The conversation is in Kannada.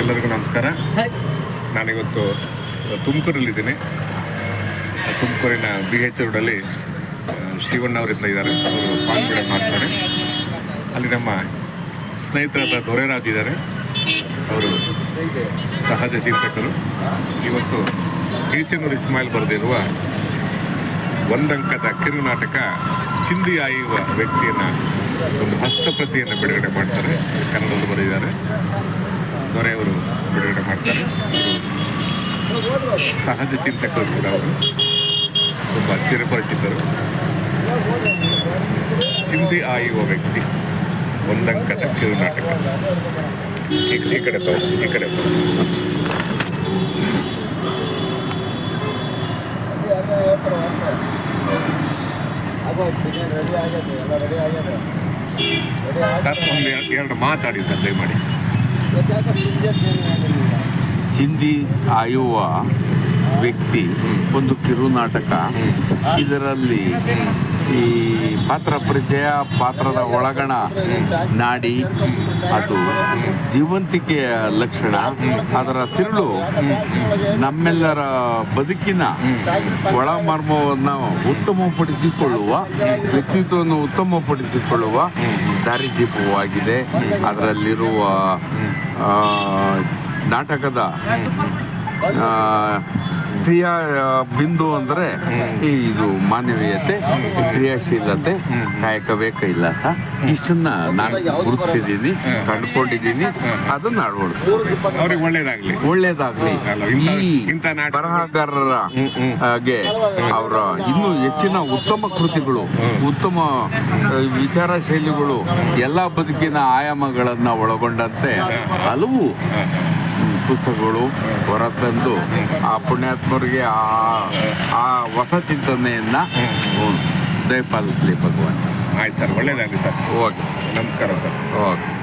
ಎಲ್ಲರಿಗೂ ನಮಸ್ಕಾರ. ನಾನಿವತ್ತು ತುಮಕೂರಲ್ಲಿದ್ದೀನಿ. ತುಮಕೂರಿನ BH ರೋಡಲ್ಲಿ ಶಿವಣ್ಣ ಅವರಿದ್ದ ಇದ್ದಾರೆ. ಅವರು ಪಾಲ್ಗೊಳ್ಳ ಮಾಡ್ತಾರೆ. ಅಲ್ಲಿ ನಮ್ಮ ಸ್ನೇಹಿತರಾದ ದೊರೆರಾಜ್ ಇದ್ದಾರೆ. ಅವರು ಸಹಜ ಚಿಂತಕರು. ಇವತ್ತು ಈಚನೂರು ಇಸ್ಮಾಯಿಲ್ ಬರೆದಿರುವ ಒಂದಂಕದ ಕಿರುನಾಟಕ ಚಿಂದಿ ಆಯುವ ವ್ಯಕ್ತಿಯನ್ನು ಒಂದು ಹಸ್ತಪ್ರತಿಯನ್ನು ಬಿಡುಗಡೆ ಮಾಡ್ತಾರೆ. ಕನ್ನಡದಲ್ಲಿ ಬರೆದಿದ್ದಾರೆ. ದೊರೆಯವರು ಬಿಡುಗಡೆ ಮಾಡ್ತಾರೆ. ಸಹಜ ಚಿಂತಕರು ಕೂಡ ಅವರು ತುಂಬ ಚಿರಪರಿಚಿತರು. ಚಿಂದಿ ಆಯುವ ವ್ಯಕ್ತಿ, ಒಂದಂಕದ ಕಿರುನಾಟಕ. ಈ ಕಡೆ ಈ ಕಡೆ ಸರ್, ಒಂದು ಎರಡು ಮಾತಾಡಿ ಸರ್, ದಯಮಾಡಿ. ಚಿಂದಿ ಆಯುವ ವ್ಯಕ್ತಿ ಒಂದು ಕಿರುನಾಟಕ. ಇದರಲ್ಲಿ ಈ ಪಾತ್ರ ಪರಿಚಯ, ಪಾತ್ರದ ಒಳಗಣ ನಾಡಿ, ಅದು ಜೀವಂತಿಕೆಯ ಲಕ್ಷಣ, ಅದರ ತಿರುಳು ನಮ್ಮೆಲ್ಲರ ಬದುಕಿನ ಒಳಮರ್ಮವನ್ನು ಉತ್ತಮಪಡಿಸಿಕೊಳ್ಳುವ, ವ್ಯಕ್ತಿತ್ವವನ್ನು ಉತ್ತಮಪಡಿಸಿಕೊಳ್ಳುವ ದಾರಿದೀಪವಾಗಿದೆ. ಅದರಲ್ಲಿರುವ ನಾಟಕದ ಕ್ರಿಯಾ ಬಿಂದು ಅಂದರೆ ಇದು ಮಾನವೀಯತೆ, ಕ್ರಿಯಾಶೀಲತೆ, ಕಾಯಕವೇ ಕೈಲಾಸ. ಇಷ್ಟನ್ನ ನಾನು ಗುರುತಿಸಿದ್ದೀನಿ, ಕಂಡುಕೊಂಡಿದ್ದೀನಿ. ಅದನ್ನು ಅಳವಡಿಸ್ಕೊಂಡು ಒಳ್ಳೇದಾಗ್ಲಿ. ಈ ಬರಹಗಾರರ ಹಾಗೆ ಅವರ ಇನ್ನೂ ಹೆಚ್ಚಿನ ಉತ್ತಮ ಕೃತಿಗಳು, ಉತ್ತಮ ವಿಚಾರ ಶೈಲಿಗಳು, ಎಲ್ಲ ಬದುಕಿನ ಆಯಾಮಗಳನ್ನು ಒಳಗೊಂಡಂತೆ ಹಲವು ಪುಸ್ತಕಗಳು ಹೊರತಂದು ಆ ಪುಣ್ಯಾತ್ಮರಿಗೆ ಆ ಹೊಸ ಚಿಂತನೆಯನ್ನು ದಯಪಾಲಿಸಲಿ ಭಗವಂತ. ಆಯ್ತು ಸರ್, ಒಳ್ಳೇದಾಗಲಿ ಸರ್. ಓಕೆ ಸರ್, ನಮಸ್ಕಾರ ಸರ್. ಓಕೆ.